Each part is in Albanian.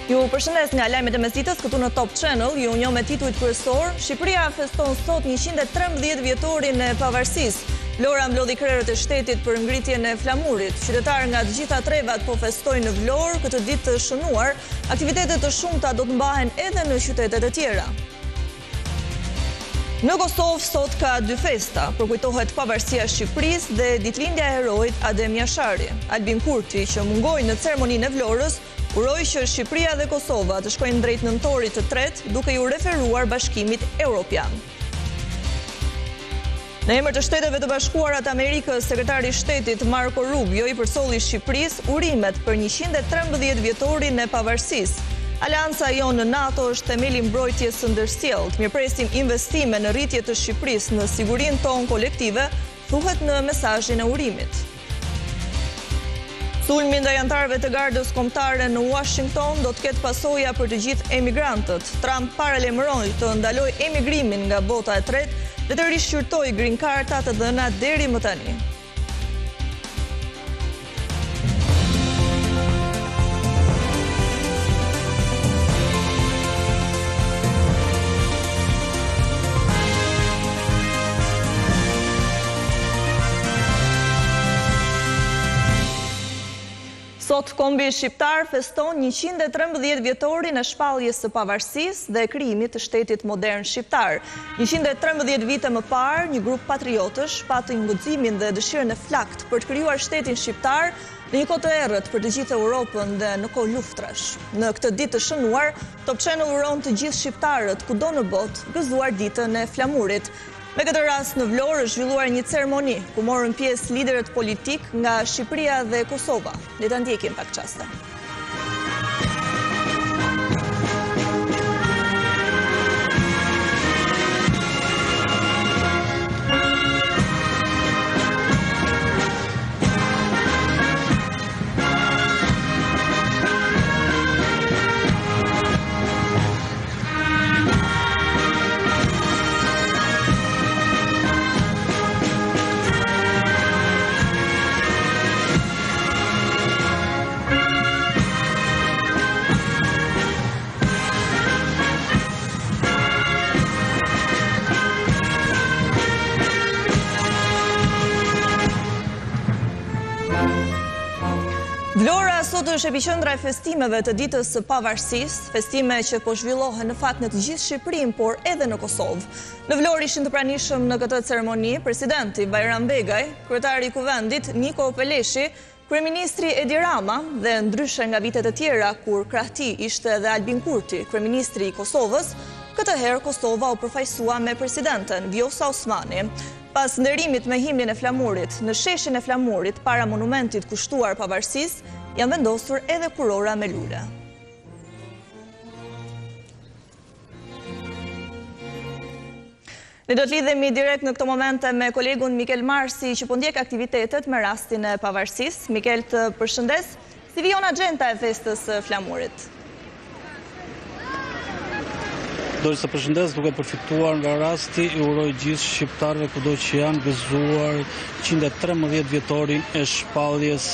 Ju përshëndes nga lajmet e mesditës këtu në Top Channel, ju njoh me titujt kryesor. Shqipëria feston sot 113 vjetorin e pavarësisë. Vlora mblodhi krerët e shtetit për ngritjen e flamurit. Qytetarë nga të gjitha trevat po festojnë në Vlorë këtë ditë të shënuar. Aktivitetet të shumta do të mbahen edhe në qytetet e tjera. Në Kosovë sot ka dy festa, përkujtohet pavarësia e Shqipërisë dhe ditëlindja e heroit Adem Jashari. Albin Kurti, që mungoi në ceremoninë e Vlorës, uroi që Shqipëria dhe Kosova të shkojnë drejt nëntorit të tretë, duke ju referuar Bashkimit Evropian. Në emër të Shteteve të Bashkuara të Amerikës, sekretari i shtetit Marco Rubio i përsolli Shqipërisë urimet për 113 vjetorin e pavarësisë. Alianca jonë në NATO është themeli mbrojtjes së ndërsjellët. Mirëpresim investime në rritje të Shqipërisë në sigurinë tonë kolektive, thuhet në mesazhin e urimit. Sulmi ndaj anëtarëve të gardës kombëtare në Washington do të ketë pasoja për të gjithë emigrantët. Trump paralajmëroi të ndalojë emigrimin nga bota e tretë dhe të rishqyrtojë green card-at të dhëna deri më tani. Sot kombi shqiptar feston 113 vjetorin e shpalljes së pavarësisë dhe krijimit të shtetit modern shqiptar. 113 vite më parë, një grup patriotësh pati nguximin dhe dëshirën e flakt për të krijuar shtetin shqiptar në një kohë të errët për të gjithë Europën dhe në kohë luftrash. Në këtë ditë të shënuar, Top Channel uron të gjithë shqiptarët kudo në botë gëzuar ditën e flamurit. Me këtë rast në Vlorë është zhvilluar një ceremoni ku morën pjesë liderët politik nga Shqipëria dhe Kosova. Le ta ndjekim pak çaste. Vlora sot është epiqendra e festimeve të ditës së pavarësisë, festime që po zhvillohen në fakt në të gjithë Shqipërinë, por edhe në Kosovë. Në Vlorë ishin të pranishëm në këtë ceremoni presidenti Bajram Begaj, kryetari i kuvendit Niko Peleshi, kryeministri Edi Rama dhe ndryshe nga vitet e tjera kur krah tij ishte edhe Albin Kurti, kryeministri i Kosovës. Këtë herë Kosova u përfaqësua me presidenten Vjosa Osmani. Pas nderimit me himnin e flamurit, në sheshin e flamurit para monumentit kushtuar pavarësisë, janë vendosur edhe kurora me lule. Ne do të lidhemi direkt në këto momente me kolegun Mikel Marsi, që po ndjek aktivitetet me rastin e pavarësisë. Mikel, të përshëndes. Si vijon agjenda e festës së flamurit? Dorë të përshëndes, duke përfituar nga rasti, i uroj gjithë shqiptarëve kudo që janë gëzuar 113 vjetorin e shpalljes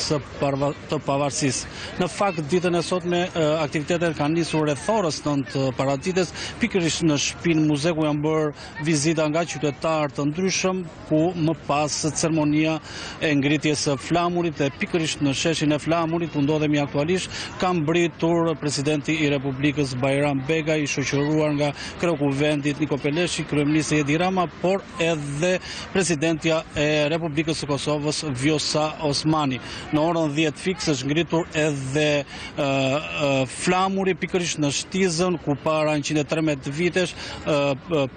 të pavarësisë. Në fakt, ditën e sotme aktivitetet kanë nisur rreth orës 9 paradites, pikërisht në shtëpinë muze ku janë bërë vizita nga qytetarë të ndryshëm, ku më pas ceremonia e ngritjes së flamurit dhe pikërisht në sheshin e flamurit ku ndodhemi aktualisht, ka mbritur presidenti i Republikës Bajram Begaj, i shoqëruar nga kreu kuvendit Niko Peleshi, kryeministri Edi Rama, por edhe presidentja e Republikës së Kosovës Vjosa Osmani. Në orën 10 fiks është ngritur edhe flamuri pikërisht në Shtizën, ku para 113 vitesh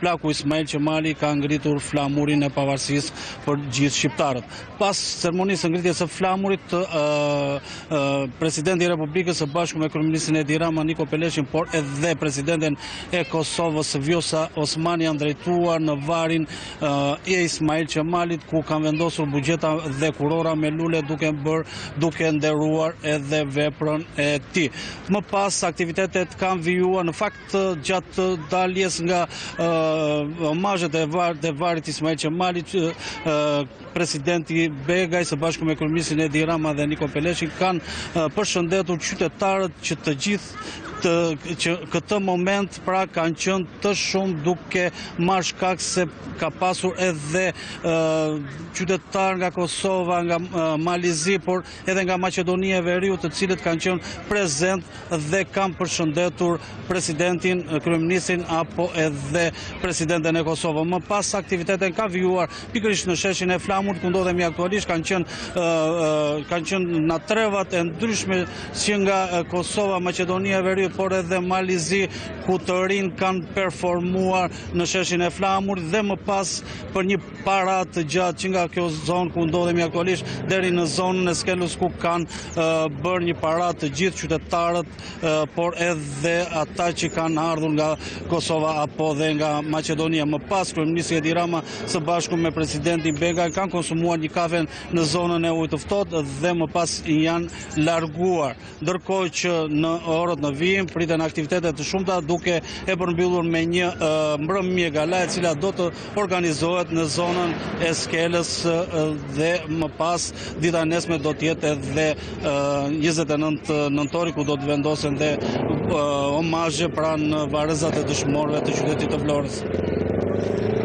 plaku Ismail Qemali ka ngritur flamurin e pavarësisë për gjithë shqiptarët. Pas ceremonisë së ngritjes së flamurit, presidenti i Republikës së bashku me kryeministrin Edi Rama, Niko Peleshin, por edhe presidenten e Kosovës Vjosa Osmani janë drejtuar në varin e Ismail Qemalit, ku kanë vendosur buxheta dhe kurora me lule, duke nderuar edhe veprën e tij. Më pas aktivitetet kanë vijuar në fakt gjatë daljes nga omazhet e varit Ismail Qemalit, presidenti Begaj së bashku me kryeministrin Edi Rama dhe Niko Peleshin kanë përshëndetur qytetarët që të gjithë që këtë moment pra kanë qenë të shumë duke marrë shkak se ka pasur edhe qytetar nga Kosova, nga Malizi, por edhe nga Maqedonia e Veriut, të cilët kanë qenë prezent dhe kanë përshëndetur presidentin, kryeministrin apo edhe presidenten e Kosovës. Më pas aktivitetin ka vjuar pikërisht në sheshin e Flamurit, ku ndodhemi aktualisht, kanë qenë në trevat e ndryshme që nga Kosova, Maqedonia e Veriut, por edhe Malizi, ku të rinë kanë performuar në sheshin e Flamurit, dhe më pas për një parat të gjatë që nga kjo zonë ku ndodhemi aktualisht deri në zonën e Skelës, ku kanë bërë një parat të gjithë qytetarët, por edhe ata që kanë ardhur nga Kosova apo dhe nga Maqedonia. Më pas kryeministri Edi Rama së bashku me presidentin Begaj kanë konsumuar një kafe në zonën e ujit të ftohtë dhe më pas janë larguar. Ndërkohë që në orët në vijim priten aktivitete të shumta, duke e përmbyllur me një mbrëmje gala e cila do të organizohet në zonën e Skelës dhe më pas dita e nesme do të jetë edhe 29 nëntori, ku do të vendosen dhe omazhe pranë varrezat e dëshmorëve të qytetit të Vlorës.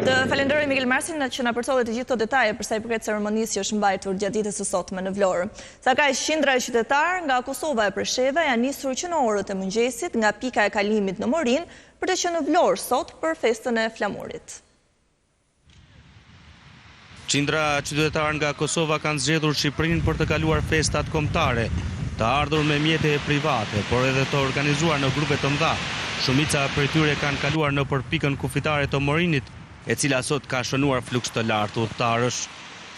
Të falenderoj Miguel Marsin që na përcolli të gjithë këto detaje për sa i përket ceremonisë që është mbajtur gjatë ditës së sotme në Vlorë. Sa ka qindra e qytetarë nga Kosova e Presheve janë nisur që në orët e mëngjesit nga pika e kalimit në Morin për të qenë në Vlorë sot për festën e Flamurit. Qindra qytetarë nga Kosova kanë zgjedhur Shqipërinë për të kaluar festat kombëtare, të ardhur me mjete private, por edhe të organizuar në grupe të mëdha. Shumica prej tyre kanë kaluar në përpikën kufitare të Morinit, e cila sot ka shënuar fluks të lartë udhëtarësh.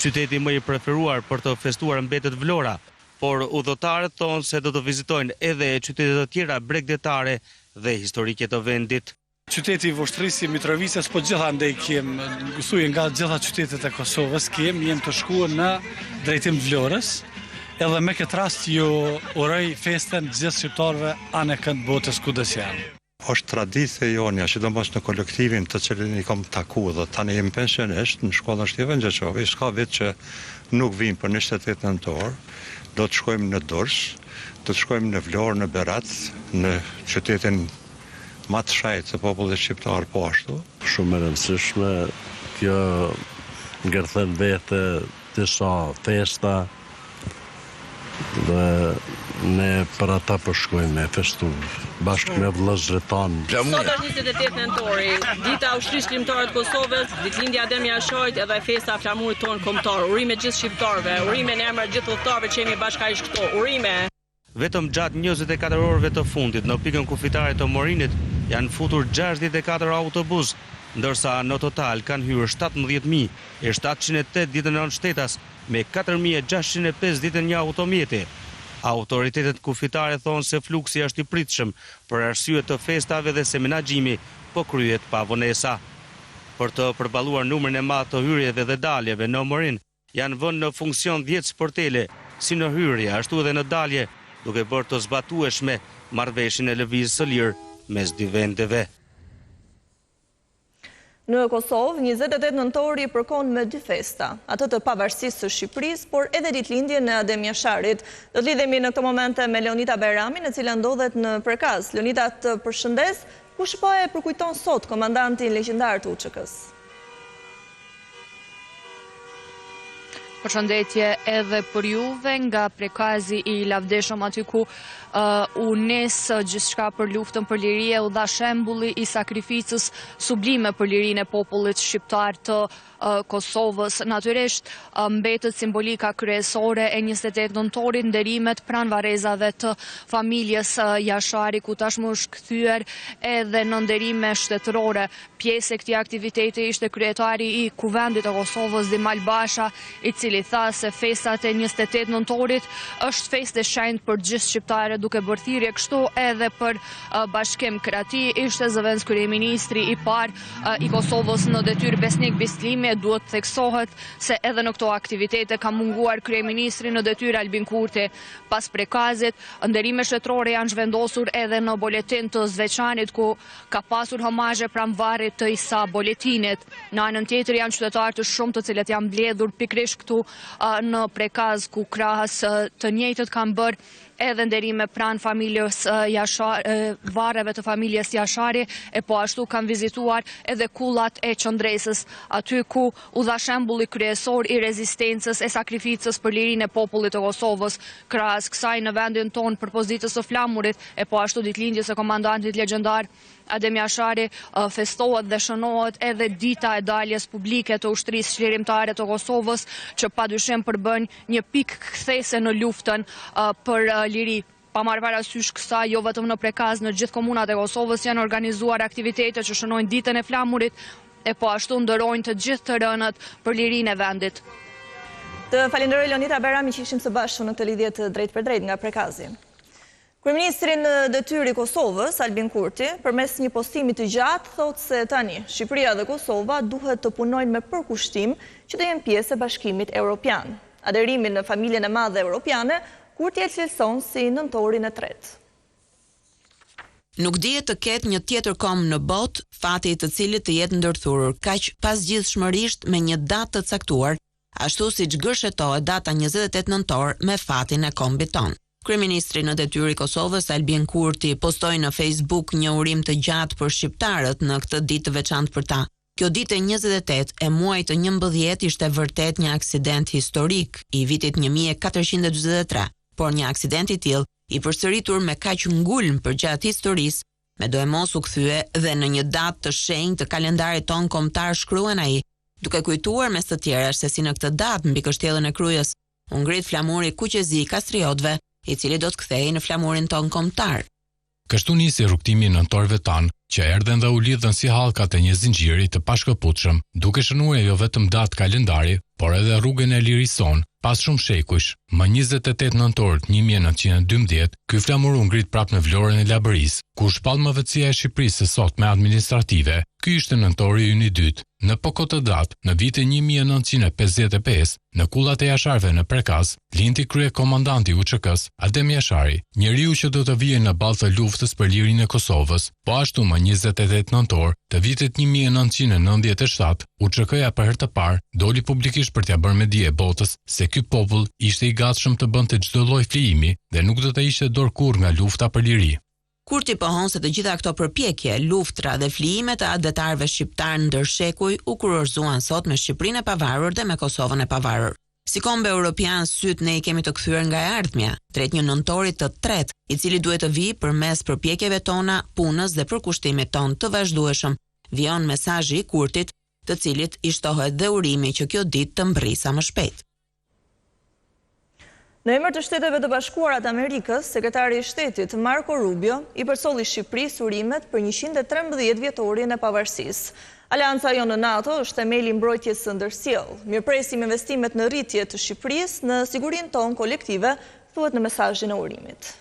Qyteti më i preferuar për të festuar mbetet Vlora, por udhëtarët thonë se do të vizitojnë edhe qytete të tjera bregdetare dhe historike të vendit. Qyteti i Voshtrisë, Mitrovicës, po gjithandej kem gësuar nga gjitha qytetet e Kosovës, jem të shkuar në drejtim të Vlorës, edhe me këtë rast ju uroj festën gjithë shqiptarëve anë kënd botës kudës janë. Është traditë e jonja, sidomos në kolektivin të cilin i kam taku dhe tani jem pensionist në shkollën Shtyven Gjeçovi, s'ka vit që nuk vim për 28 nëntor, do të shkojmë në Durrës, do të shkojmë në Vlorë, në Berat, në qytetin më të shajtë se popullit shqiptar po ashtu. Shumë e rëndësishme, kjo ngërthen vete disa festa dhe ne për ata përshkojmë me festu bashkë me vëllezërit tanë. Sot është 28 nëntori, dita e ushtrisë kombëtare të Kosovës, ditëlindja e Ademja Shojt edhe festa e flamurit tonë kombëtar. Urime gjithë shqiptarëve, urime në emër gjithë udhëtarëve që jemi bashkërisht këtu. Urime. Vetëm gjatë 24 orëve të fundit në pikën kufitare të Morinit janë futur 64 autobus, ndërsa në total kanë hyrë 17.708 ditën e shtetas me 4.650 një automjeti. Autoritetet kufitare thonë se fluksi është i pritshëm për arsye të festave dhe se menaxhimi po kryhet pa vonesa. Për të përballuar numrin e madh të hyrjeve dhe daljeve në Morin, janë vënë në funksion 10 sportele, si në hyrje ashtu edhe në dalje, duke bërë të zbatueshme marrëveshjen e lëvizjes së lirë mes dy vendeve. Në Kosovë, 28 nëntori përkon me dy festa, atë të pavarësisë së Shqipërisë, por edhe ditëlindjen e Adem Jasharit. Do të lidhemi në këto momente me Leonita Bajramin, e cila ndodhet në Përkaz. Leonita, të përshëndes, kush po e përkujton sot komandantin legjendar të UÇK-s? Përshëndetje edhe për juve nga Prekazi i lavdeshëm aty ku u nis gjithçka për luftën për liri u dha shembulli i sakrificës sublime për lirinë e popullit shqiptar të Kosovës. Natyrisht mbetet simbolika kryesore e 28 nëntorit nderimet pranë varrezave të familjes Jashari, ku tashmë është kthyer edhe në nderime shtetërore. Pjesë e këtij aktiviteti ishte kryetari i Kuvendit të Kosovës, Dimal Basha, i cili tha se festat e 28 nëntorit është festë e shenjtë për gjithë shqiptarët, duke bërë thirrje kështu edhe për bashkim. Krati ishte zëvendës kryeministri i parë i Kosovës në detyrë Besnik Bislimi. Duhet theksohet se edhe në këto aktivitete ka munguar kryeministri në detyrë Albin Kurti. Pas Prekazit, nderime shtetërore janë zhvendosur edhe në Boletin të Zveçanit, ku ka pasur homazhe pranë varrit të Isa Boletinit. Në anën tjetër janë qytetarë të shumtë të cilët janë mbledhur pikërisht këtu në Prekaz, ku krahas të njëjtët kanë bërë edhe nderime pranë familjes varreve të familjes Jashari, e po ashtu kanë vizituar edhe kullat e Qëndresës, aty ku u dha shembulli kryesor i rezistencës e sakrificës për lirinë e popullit të Kosovës. Krahas kësaj në vendin tonë për ditës së flamurit, e po ashtu ditëlindjes së komandantit legjendar Adem Jashari, festohet dhe shënohet edhe dita e daljes publike të ushtrisë çlirimtare të Kosovës, që padyshim përbën një pikë kthese në luftën për liri. Pa marrë parasysh kësaj, jo vetëm në Prekaz, në gjithë komunat e Kosovës janë organizuar aktivitete që shënojnë ditën e flamurit, e po ashtu ndërojnë të gjithë të rënët për lirinë e vendit. Të falenderoj Leonita Berami që ishim së bashku në këtë lidhje të drejt për drejt nga Prekazi. Kryeministri në detyr i Kosovës, Albin Kurti, përmes një postimi të gjatë, thotë se tani Shqipëria dhe Kosova duhet të punojnë me përkushtim që të jenë pjesë e Bashkimit Evropian. Aderimin në familjen e madhe europiane, Kurti e cilëson si nëntorin e tretë. Nuk dihet të ketë një tjetër kom në botë, fati i të cilit të jetë ndërthurur kaq pasgjithshmërisht me një datë të caktuar, ashtu siç gërshetohet data 28 nëntor me fatin e kombit ton. Kryeministri në detyr i Kosovës, Albin Kurti, postoi në Facebook një urim të gjatë për shqiptarët në këtë ditë të veçantë për ta. Kjo ditë e 28 e muajit të 11 ishte vërtet një aksident historik i vitit 1443, por një aksident i tillë i përsëritur me kaq ngulm përgjatë historisë, me do e mos u kthye dhe në një datë të shenjtë të kalendarit ton kombëtar, shkruan ai, duke kujtuar mes të tjera se si në këtë datë mbi kështjellën e kryes u ngrit flamuri kuqezi i kastriotëve, i cili do të kthehej në flamurin ton kombëtar. Kështu nisi rrugtimi i nëntorëve tan, që erdhen dhe u lidhen si hallkat e një zinxhiri të pashkëputshëm, duke shënuar jo vetëm datë kalendari, por edhe rrugën e lirisë son. Pas shumë shekush, më 28 nëntor 1912, ky flamur u ngrit prapë në Vlorën e Labërisë, ku shpall mëdhëtia e Shqipërisë së sotme administrative. Ky ishte nëntori ynë i dytë. Në po këtë datë, në vitin 1955, në kullat e Jasharëve në Prekaz, lindi kryekomandanti UÇK-s, Adem Jashari, njeriu që do të vijë në ballë të luftës për lirinë e Kosovës. Po ashtu më 28 nëntor të vitit 1997, UÇK-ja për herë të parë doli publikisht për t'ia bërë me dije botës se ky popull ishte i gatshëm të bënte çdo lloj flijimi dhe nuk do të ishte dorë kurrë nga lufta për liri. Kurti pohon se të gjitha këto përpjekje, luftra dhe flijimet e detarëve shqiptar ndër shekuj u kurorzuan sot me Shqipërinë e pavarur dhe me Kosovën e pavarur. Si kombe europian, syt ne i kemi të kthyer nga e ardhmja, drejt një nëntori të tretë, i cili duhet të vijë përmes përpjekjeve tona, punës dhe përkushtimit ton të vazhdueshëm, vijon mesazhi i Kurtit, të cilit i shtohet dhe urimi që kjo ditë të mbërrisë sa më shpejt. Në emër të Shteteve të Bashkuara të Amerikës, sekretari i Shtetit Marco Rubio i përsolli Shqipërisë urimet për 113 vjetorin e pavarësisë. Aleanca jonë në NATO është themeli i mbrojtjes së ndërsjellë. Mirëpresim investimet në rritje të Shqipërisë në sigurinë tonë kolektive, thuhet në mesazhin e urimit.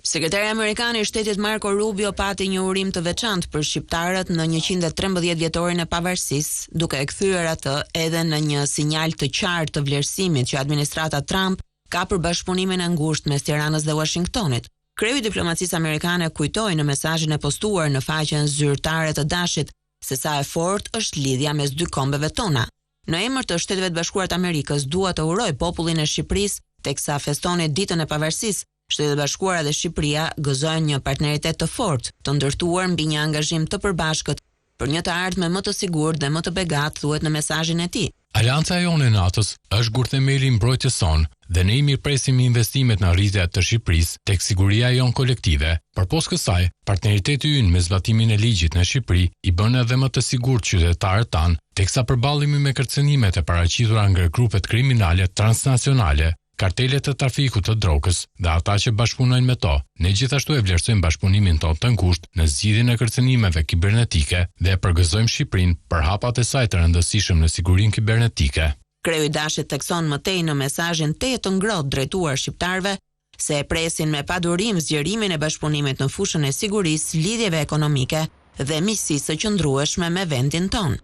Sekretari amerikan i Shtetit Marco Rubio pati një urim të veçantë për shqiptarët në 113 vjetorin e pavarësisë, duke e kthyer atë edhe në një sinjal të qartë të vlerësimit që administrata Trump ka për bashkëpunimin e ngushtë mes Tiranës dhe Washingtonit. Kreu i diplomacisë amerikane kujtoi në mesazhin e postuar në faqen zyrtare të Dashit se sa e fortë është lidhja mes dy kombeve tona. Në emër të Shteteve të Bashkuara të Amerikës dua të uroj popullin e Shqipërisë teksa festoni ditën e pavarësisë. Shtetet e Bashkuara dhe Shqipëria gëzojnë një partneritet të fortë, të ndërtuar mbi një angazhim të përbashkët për një të ardhme më të sigurt dhe më të begatë, thuhet në mesazhin e tij. Aleanca jonë e NATO-s është gurthemeli i mbrojtjes sonë dhe ne i mirëpresim investimet në rritje të Shqipërisë tek siguria jonë kolektive. Përpos kësaj, partneriteti ynë me zbatimin e ligjit në Shqipëri i bën edhe më të sigurt qytetarët tanë, teksa përballemi me kërcënimet e paraqitura nga grupet kriminale transnacionale, kartelet të trafikut të drogës dhe ata që bashkëpunojnë me to. Ne gjithashtu e vlerësojmë bashkëpunimin tonë të ngushtë në zgjidhjen e kërcënimeve kibernetike dhe e përgëzojmë Shqipërinë për hapat e saj të rëndësishëm në sigurinë kibernetike. Kreu i Dashit thekson më tej në mesazhin të ngrohtë drejtuar shqiptarëve se e presin me padurim zgjerimin e bashkëpunimit në fushën e sigurisë, lidhjeve ekonomike dhe miqësisë së qëndrueshme me vendin tonë.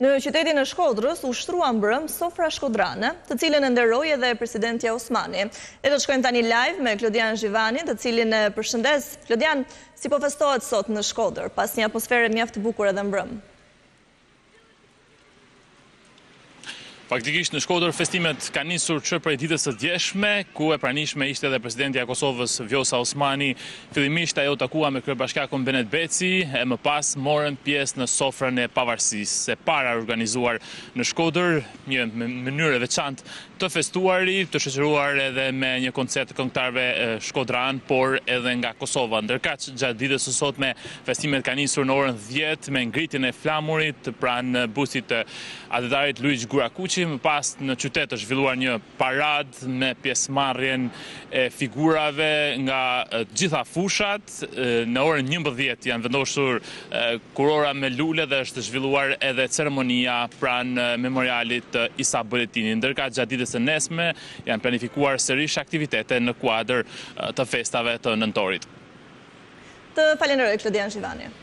Në qytetin e Shkodrës u shtrua mbrëm sofra shkodrane, të cilën e nderoi edhe presidenti Osmani. Ne do të shkojmë tani live me Klodian Zhivani, të cilin e përshëndes. Klodian, si po festohet sot në Shkodër, pas një atmosfere mjaft të bukur edhe mbrëm? Faktikisht në Shkodër festimet kanë nisur që prej ditës së djeshme, ku e pranishme ishte edhe presidenti i Kosovës Vjosa Osmani. Fillimisht ajo takua me kryebashkiakun Benet Beci, e më pas morën pjesë në sofrën e pavarësisë, e para organizuar në Shkodër, një mënyrë e veçantë të festuari, të shoqëruar edhe me një koncert të këngëtarëve shkodran, por edhe nga Kosova. Ndërkaq gjatë ditës së sotme festimet kanë nisur në orën 10 me ngritjen e flamurit pranë bustit të adetarit Luiz Gurakuçi. Më pas në qytet është zhvilluar një parad me pjesëmarrjen e figurave nga gjitha fushat. Në orën 11 janë vendosur kurora me lule dhe është zhvilluar edhe ceremonia pranë memorialit Isa Boletini. Ndërkaq gjatë ditës së nesme janë planifikuar sërish aktivitete në kuadër të festave të nëntorit. Të falenderoj Klodian Zhivani.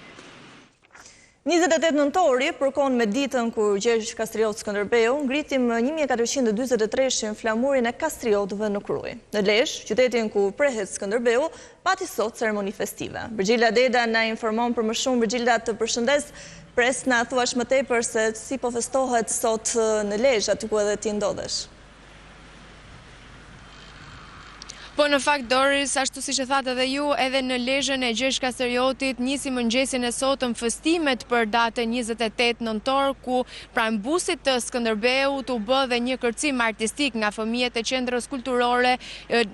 28 nëntori përkon me ditën kur Gjergj Kastriot Skënderbeu ngritim 1443 flamurin e kastriotëve në Krujë. Në Lezhë, qytetin ku prehet Skënderbeu, pati sot ceremoni festive. Virgjilda Deda na informon për më shumë. Virgjilda, të përshëndes, pres na thuash më tepër se si po festohet sot në Lezhë, aty ku edhe ti ndodhesh. Po në fakt, Doris, ashtu si që thatë edhe ju, edhe në Lezhën e Gjergj Kastriotit nisi mëngjesin e sotëm festimet për datën 28 nëntor, ku pranë busit të Skënderbeut u bë dhe një kërcim artistik nga fëmijët e qendrës kulturore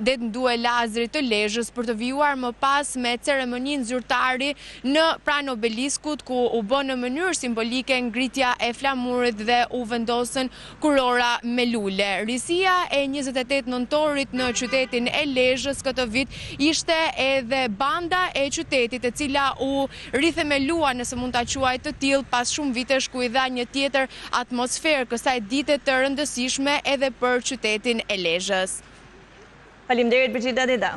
Dendue Lazri të Lezhës për të vijuar më pas me ceremoninë zyrtari në pranë obeliskut, ku u bë në mënyrë simbolike ngritja e flamurit dhe u vendosën kurora me lule. Risia e 28 nëntorit në qytetin e Lezhës këtë vit ishte edhe banda e qytetit, e cila u rithemelua, nëse mund ta quaj të tillë, pas shumë vitesh, ku i dha një tjetër atmosferë kësaj dite të rëndësishme edhe për qytetin e Lezhës. Faleminderit Virgjilda Deda.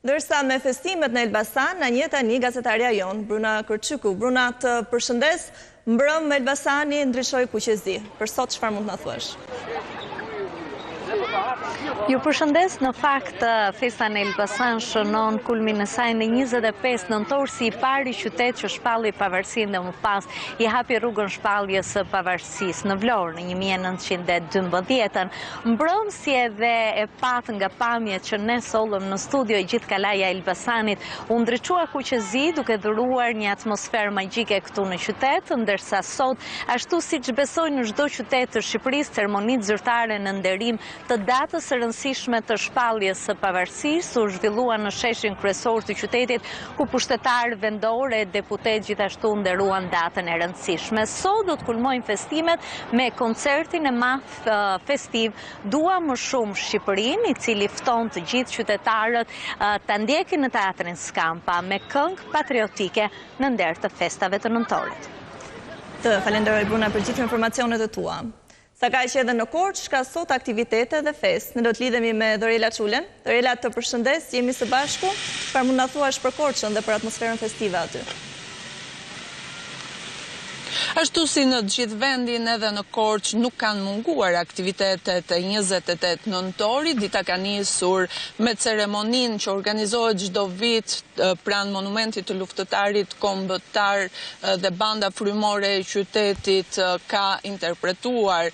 Ndërsa me festimet në Elbasan, na njeh tani gazetarja jon Bruna Kërçyku. Bruna, të përshëndes. Mbrëm Elbasani ndryshoi kuqezi. Për sot çfarë mund të na thuash? Ju përshëndes, në fakt festa në Elbasan shënon kulmin e saj në 25 nëntor, si i pari qytet që shpalli pavarësinë dhe më pas i hapi rrugën shpalljes së pavarësisë në Vlorë në 1912. Mbrëm si edhe e pat nga pamjet që ne sollëm në studio e gjithë kalaja e Elbasanit, u ndriçua kuqezi duke dhuruar një atmosferë magjike këtu në qytet, ndërsa sot, ashtu siç besojnë në çdo qytet të Shqipërisë, ceremonitë zyrtare në nderim të datës së rëndësishme të shpalljes së pavarësisë u zhvillua në sheshin kryesor të qytetit, ku pushtetarë vendor e deputet gjithashtu nderuan datën e rëndësishme. Sot do të kulmojnë festimet me koncertin e madh festiv Dua më shumë Shqipërinë, i cili fton të gjithë qytetarët ta ndjekin në teatrin Skampa me këngë patriotike në nder të festave të nëntorit. Të falenderoj Bruna për gjithë informacionet e tua. Sa ka që edhe në Korçë ka sot aktivitete dhe fest. Ne do të lidhemi me Dorela Çulen. Dorela, të përshëndes, jemi së bashku. Çfarë mund na thuash për Korçën dhe për atmosferën festive aty? Ashtu si në gjithë vendin, edhe në Korçë nuk kanë munguar aktivitetet e 28 nëntorit. Dita ka nisur me ceremoninë që organizohet çdo vit pranë monumentit të luftëtarit kombëtar dhe banda frymore e qytetit ka interpretuar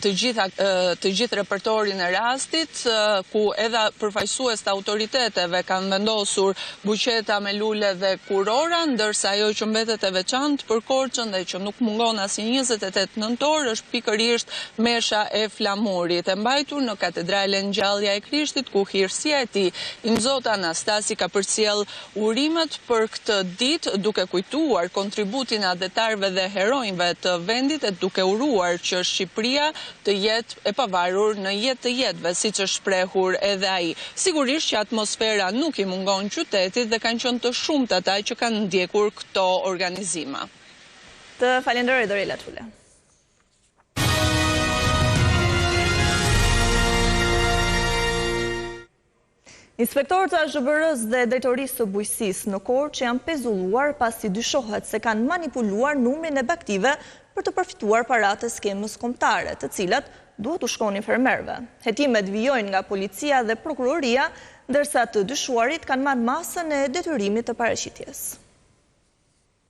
të gjithë repertorin e rastit, ku edhe përfaqësues të autoriteteve kanë vendosur buqeta me lule dhe kurora, ndërsa ajo që mbetet e veçantë për Korçën dhe që nuk mungon as 28 nëntor është pikërisht mesha e flamurit, e mbajtur në Katedralen Gjallja e Krishtit, ku hirësia e tij, Inzota Anastasi, ka përcjell urimet për këtë ditë, duke kujtuar kontributin e adetarëve dhe heronjve të vendit, e duke uruar që Shqipëria të jetë e pavarur në jetë të jetëve, siç është shprehur edhe ai. Sigurisht që atmosfera nuk i mungon qytetit dhe kanë qenë të shumtë ata që kanë ndjekur këto organizima. Të falenderoj Dorela Çulen. Inspektorët e AZHBR-s dhe drejtorisë së bujqësisë në Korçë janë pezulluar pasi dyshohet se kanë manipuluar numrin e baktive për të përfituar paratë e skemës kombëtare, të cilat duhet u shkonin fermerëve. Hetimet vijojnë nga policia dhe prokuroria, ndërsa të dyshuarit kanë marrë masën e detyrimit të paraqitjes.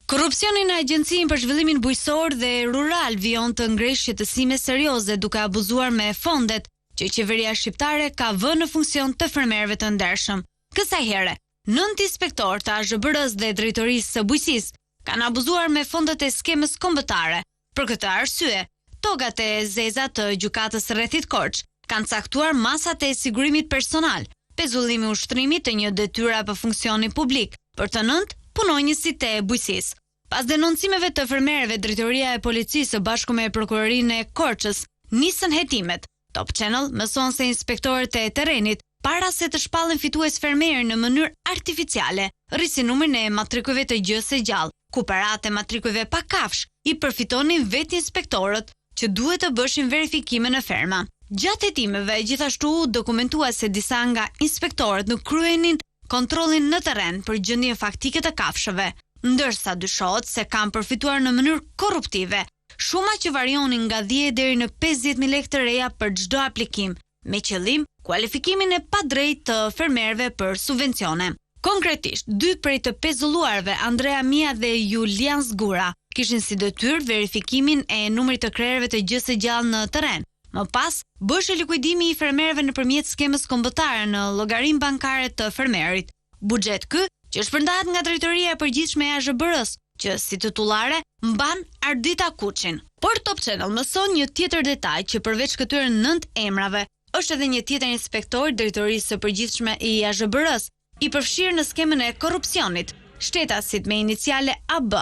Korrupsioni në Agjencinë për Zhvillimin Bujqësor dhe Rural vijon të ngresh shqetësime serioze duke abuzuar me fondet që qeveria shqiptare ka vënë në funksion të fermerëve të ndershëm. Kësaj here, 9 inspektor të AZHBR-s dhe drejtorisë së bujqësisë kanë abuzuar me fondet e skemës kombëtare. Për këtë arsye, togat e zeza të gjykatës Rrethit Korç kanë caktuar masat e sigurimit personal, pezullimi ushtrimit të një detyre apo funksioni publik për të 9 punonjësit e bujqësisë. Pas denoncimeve të fermerëve, drejtoria e policisë së bashku me prokurorinë e Korçës nisën hetimet. Top Channel mëson se inspektorët e terrenit, para se të shpallin fitues fermerë në mënyrë artificiale, rrisin numrin e matrikujve të gjës së gjallë, ku paratë e matrikujve pa kafsh i përfitonin vetë inspektorët që duhet të bëshin verifikime në ferma. Gjatë hetimeve, gjithashtu dokumentua se disa nga inspektorët nuk kryenin kontrollin në terren për gjendjen faktike të kafshëve, ndërsa dyshohet se kanë përfituar në mënyrë korruptive, shuma që varionin nga 10 deri në 50.000 lekë të reja për çdo aplikim, me qëllim kualifikimin e padrejtë të fermerëve për subvencione. Konkretisht, 2 prej të pezulluarve, Andrea Mia dhe Julian Zgura, kishin si detyrë verifikimin e numrit të krerëve të gjës së gjallë në terren. Më pas, bësh likuidimi i fermerëve nëpërmjet skemës kombëtare në llogarinë bankare të fermerit. Buxhet ky që shpërndahet nga drejtoria e përgjithshme e AZHBR-s, që si titullare mban Ardita Kuçin. Por Top Channel mëson një tjetër detaj që përveç këtyre 9 emrave, është edhe një tjetër inspektor drejtorisë së përgjithshme i AZHBR-s, i përfshirë në skemën e korrupsionit, shtetasit me iniciale AB.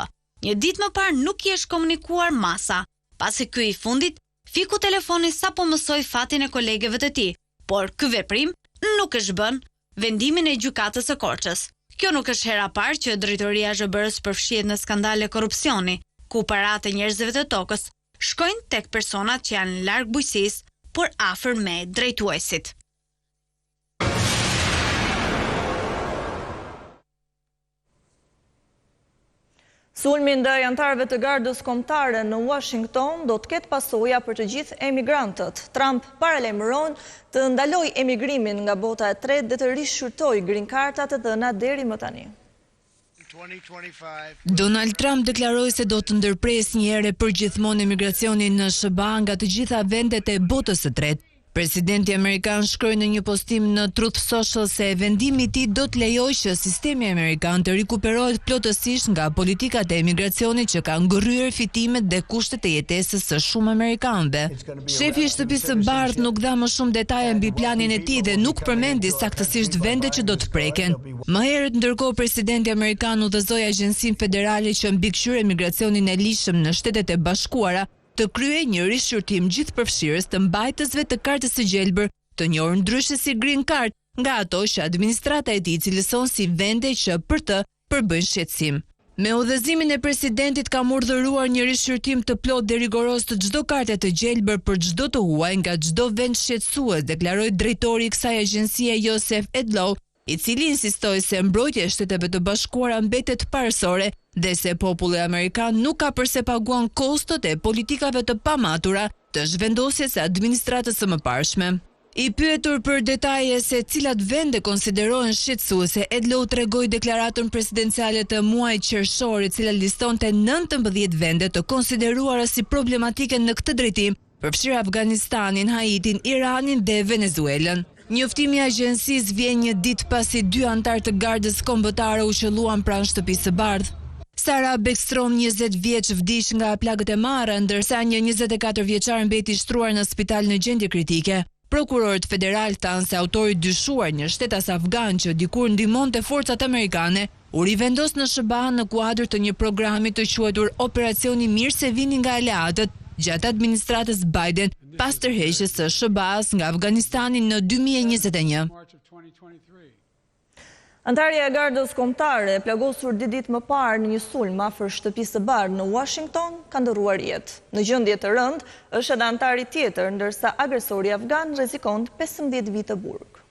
Një ditë më parë nuk i është komunikuar masa, pasi ky i fundit fiku telefonin sapo mësoi fatin e kolegeve të tij, por ky veprim nuk është bën vendimin e gjykatës së Korçës. Kjo nuk është hera parë që drejtoria e AZHBR-s përfshihet në skandale korrupsioni, ku paratë e njerëzve të tokës shkojnë tek personat që janë larg bujqësisë, por afër me drejtuesit. Sulmi ndaj anëtarëve të gardës kombëtare në Washington do të ketë pasoja për të gjithë emigrantët. Trump paralajmëron të ndalojë emigrimin nga bota e tretë dhe të rishqyrtojë green kartat e dhëna deri më tani. Donald Trump deklaroi se do të ndërpres një herë përgjithmonë emigracionin në SBA nga të gjitha vendet e botës së tretë. Presidenti amerikan shkroi në një postim në Truth Social se vendimi i tij do të lejojë që sistemi amerikan të rikuperohet plotësisht nga politikat e emigracionit që kanë ngërryer fitimet dhe kushtet e jetesës së shumë amerikanëve. Shefi i shtëpisë së bardhë nuk dha më shumë detaje mbi planin e tij dhe nuk përmendi saktësisht vendet që do të preken. Më herët, ndërkohë presidenti amerikan udhëzoi Agjencinë Federale që mbikëqyr emigracionin e lishëm në Shtetet e Bashkuara të kryej një rishqyrtim gjithëpërfshirës të mbajtësve të kartës së gjelbër, të njohur ndryshe si green card, nga ato që administrata e tij cilëson si vende që për të përbëjnë shqetësim. Me udhëzimin e presidentit kam urdhëruar një rishqyrtim të plotë dhe rigoros të çdo karte të gjelbër për çdo të huaj nga çdo vend shqetësues, deklaroi drejtori i kësaj agjencie Joseph Edlow, i cili insistoi se mbrojtja e Shteteve të Bashkuara mbetet parësore dhe se populli amerikan nuk ka përse paguan kostot e politikave të pamatura të zhvendosjes së administratës së mëparshme. I pyetur për detaje se cilat vende konsiderohen shqetësuese, Edlow tregoi deklaratën presidenciale të muajit qershor, e cila listonte 19 vende të konsideruara si problematike në këtë drejtim, përfshirë Afganistanin, Haitin, Iranin dhe Venezuelën. Njoftimi i agjencisë vjen një ditë pasi 2 anëtar të gardës kombëtare u qelluan pranë shtëpisë së bardhë. Sara Beckstrom, 20 vjeç, vdiq nga plagët e marra, ndërsa një 24 vjeçar mbeti shtruar në spital në gjendje kritike. Prokurorët federal thanë se autori dyshuar, një shtetas afgan që dikur ndihmonte forcat amerikane, u rivendos në SBA në kuadër të një programi të quajtur Operacioni Mirë se vini nga aleatët gjatë administratës Biden, pas tërheqjes së SBA-s nga Afganistani në 2021. Antarja e gardës kombëtare, plagosur ditë më parë në një sulm afër shtëpisë së bardhë në Washington, ka ndërruar jetë. Në gjendje të rëndë është edhe antari tjetër, ndërsa agresori afgan rrezikon 15 vite burg.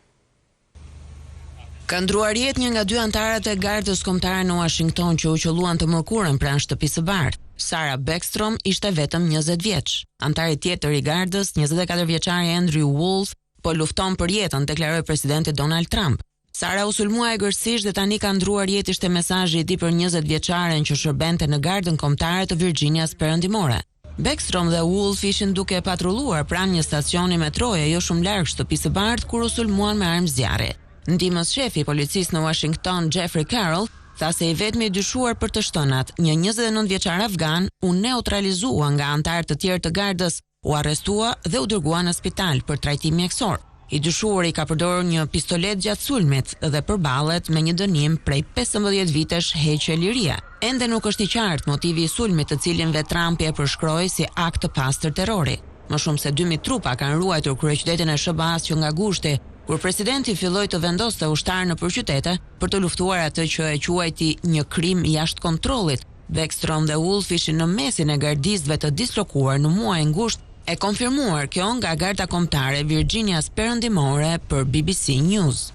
Ka ndruar jetë një nga 2 antarët e gardës kombëtare në Washington që u qelluan të mërkurën pranë shtëpisë së bardhë. Sara Beckstrom ishte vetëm 20 vjeç. Antari tjetër i gardës, 24 vjeçari Andrew Wolf, po lufton për jetën, deklaroi presidenti Donald Trump. Sara u sulmua egërsisht dhe tani ka ndruar jetë, ishte mesazhi i tij për 20 vjeçaren që shërbente në gardën kombëtare të Virginias Perëndimore. Beckstrom dhe Wolf ishin duke patrulluar pranë një stacioni metroje jo shumë larg shtëpisë së bardhë kur u sulmuan me armë zjarri. Ndihmës shefi i policisë në Washington, Jeffrey Carroll, tha se i vetmi i dyshuar për të shtënat, një 29 vjeçar afgan, u neutralizua nga anëtarë të tjerë të gardës, u arrestua dhe u dërgua në spital për trajtim mjekësor. I dyshuari ka përdorur një pistolet gjatë sulmit dhe përballet me një dënim prej 15 vitesh heqje lirie. Ende nuk është i qartë motivi i sulmit, të cilin vet Trumpi e përshkroi si akt të pastër terrori. Më shumë se 2000 trupa kanë ruajtur kryeqytetin e SBA-s që nga gushti, kur presidenti filloi të vendoste ushtarë nëpër qytete për të luftuar atë që e quajti një krim jashtë kontrollit. Beckstrom dhe Wolf ishin në mesin e gardistëve të dislokuar në muajin gusht, e konfirmuar kjo nga garda kombëtare Virginias Perëndimore për BBC News.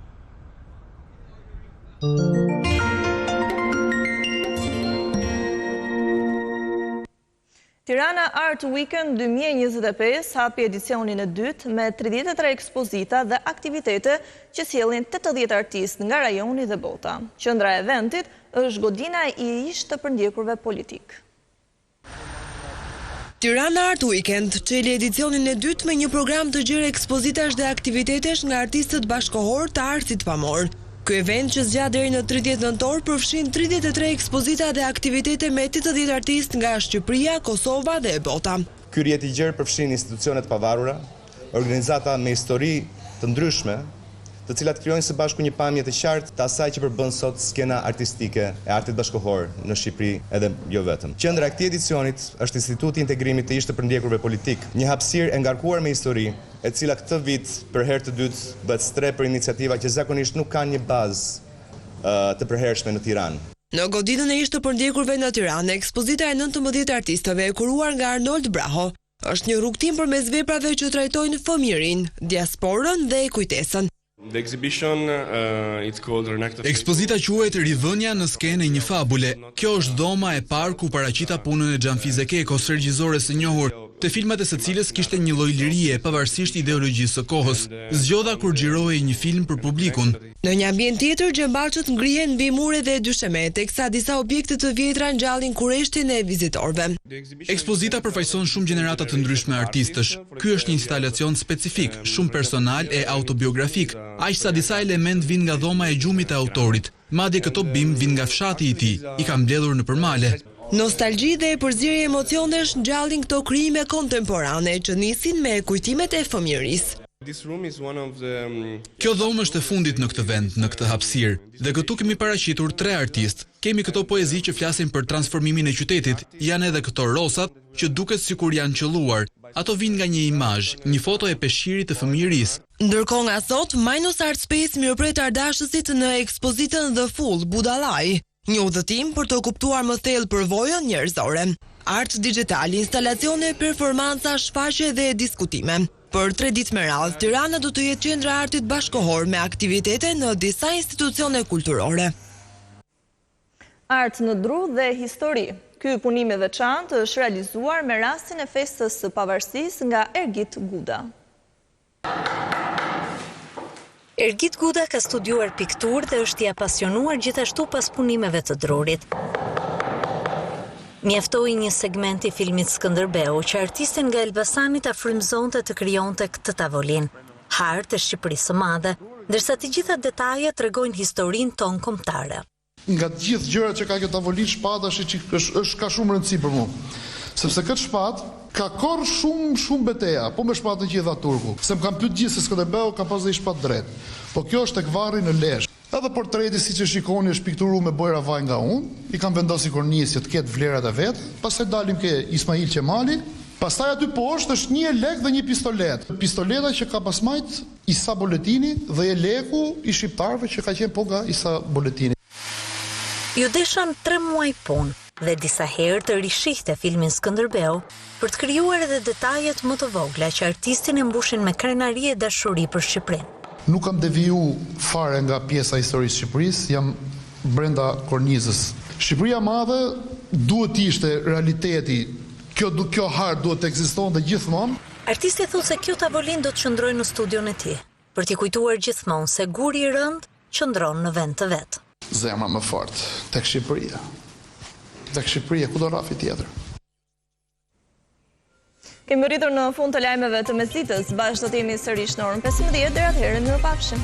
Tirana Art Weekend 2025 hapi edicionin e dytë me 33 ekspozita dhe aktivitete që sjellin 80 artistë nga rajoni dhe bota. Qendra e eventit është godina i ish të përndjekurve politik. Tirana Art Weekend çeli edicionin e dytë me një program të gjerë ekspozitash dhe aktivitetesh nga artistët bashkohor të artit pamor. Ky event që zgjat deri në 30 nëntor përfshin 33 ekspozita dhe aktivitete me 80 artistë nga Shqipëria, Kosova dhe e bota. Ky rrjet i gjerë përfshin institucionet pavarura, organizata me histori të ndryshme, të cilat krijojnë së bashku një pamje të qartë të asaj që përbën sot skena artistike e artit bashkëkohor në Shqipëri edhe jo vetëm. Qendra e këtij edicionit është Instituti i Integrimit të ish të përndjekurve politik, një hapësirë e ngarkuar me histori, e cila këtë vit për herë të dytë bëhet strep për iniciativa që zakonisht nuk kanë një bazë të përhershme në Tiranë. Në godinën e ish të përndjekurve në Tiranë, ekspozita e 19 artistëve e kuruar nga Arnold Braho është një rrugtim përmes veprave që trajtojnë fëmijërinë, diasporën dhe kujtesën. Ekspozita quhet Rivënia në skenë e një fabule. Kjo është dhoma e parë ku paraqita punën e Xhanfize Kekos, regjizore së njohur, te filmat e së cilës kishte një lloj lirie pavarësisht ideologjisë së kohës. Zgjodha kur xhirohej një film për publikun. Në një ambient tjetër, xhambarçët ngrihen mbi mure dhe dysheme, teksa disa objekte të vjetra ngjallin kurreshtin e vizitorëve. Ekspozita përfaqëson shumë gjenerata të ndryshme artistësh. Ky është një instalacion specifik, shumë personal e autobiografik. Aq sa disa element vijnë nga dhoma e gjumit e autorit. Madje këto bim vijnë nga fshati i tij, i ka mbledhur nëpër male. Nostalgji dhe përzierje emocionesh ngjallin këto krijime kontemporane që nisin me kujtimet e fëmijërisë. Kjo dhomë është e fundit në këtë vend, në këtë hapësirë, dhe këtu kemi paraqitur 3 artistë. Kemi këto poezi që flasin për transformimin e qytetit, janë edhe këto rosat që duket sikur janë qelluar. Ato vijnë nga një imazh, një foto e peshqirit të fëmijërisë. Ndërkohë nga sot, Minus Art Space mirëpret ardashësit në ekspozitën The Full Budallaj, një udhëtim për të kuptuar më thellë përvojën njerëzore. Art digital, instalacione, performanca, shfaqje dhe diskutime. Për 3 ditë me radhë, Tirana do të jetë qendra e artit bashkohor me aktivitete në disa institucione kulturore. Art në dru dhe histori. Ky punim i veçantë është realizuar me rastin e festës së pavarësisë nga Ergit Guda. Ergit Guda ka studiuar pikturë dhe është i apasionuar gjithashtu pas punimeve të drurit. Mjaftoi një segment i filmit Skënderbeu që artistin nga Elbasani ta frymëzonte të krijonte këtë tavolinë, hartë e Shqipërisë së Madhe, ndërsa të gjitha detajet tregojnë historinë tonë kombëtare. Nga të gjithë gjërat që ka kjo tavolinë, shpata është ka shumë rëndësi për mua. Sepse këtë shpatë ka korr shumë beteja, po me shpatën që i dha turku. Se më kam pyet gjithë se Skënderbeu ka pas dhe i shpatë drejt. Po kjo është tek varri në Lezhë. Edhe portreti siç e shikoni është pikturuar me bojra vaj nga unë, i kam vendosur kornizë të ketë vlerat e vet, pastaj dalim ke Ismail Qemali, pastaj aty poshtë është një lek dhe një pistolet. Pistoleta që ka pasmajt Isa Boletini dhe leku i shqiptarëve që ka qenë po nga Isa Boletini. Ju deshan 3 muaj punë dhe disa herë të rishihte filmin Skënderbeu për të krijuar edhe detajet më të vogla që artistin e mbushin me krenari e dashuri për Shqipërinë. Nuk kam deviju fare nga pjesa e historisë Shqipërisë, jam brenda kornizës. Shqipëria madhe duhet ishte realiteti, kjo hartë duhet të ekzistonte gjithmonë. Artisti thotë se kjo tavolinë do të qëndrojë në studion e tij, për t'i kujtuar gjithmonë se guri i rënd qëndron në vend të vet. Zemra më fort tek Shqipëria. Tek Shqipëria, ku do rafi tjetër? Kemi rritur në fund të lajmeve të mesditës, bashkë do të jemi sërish në orën 15, deri atëherë mirupafshim.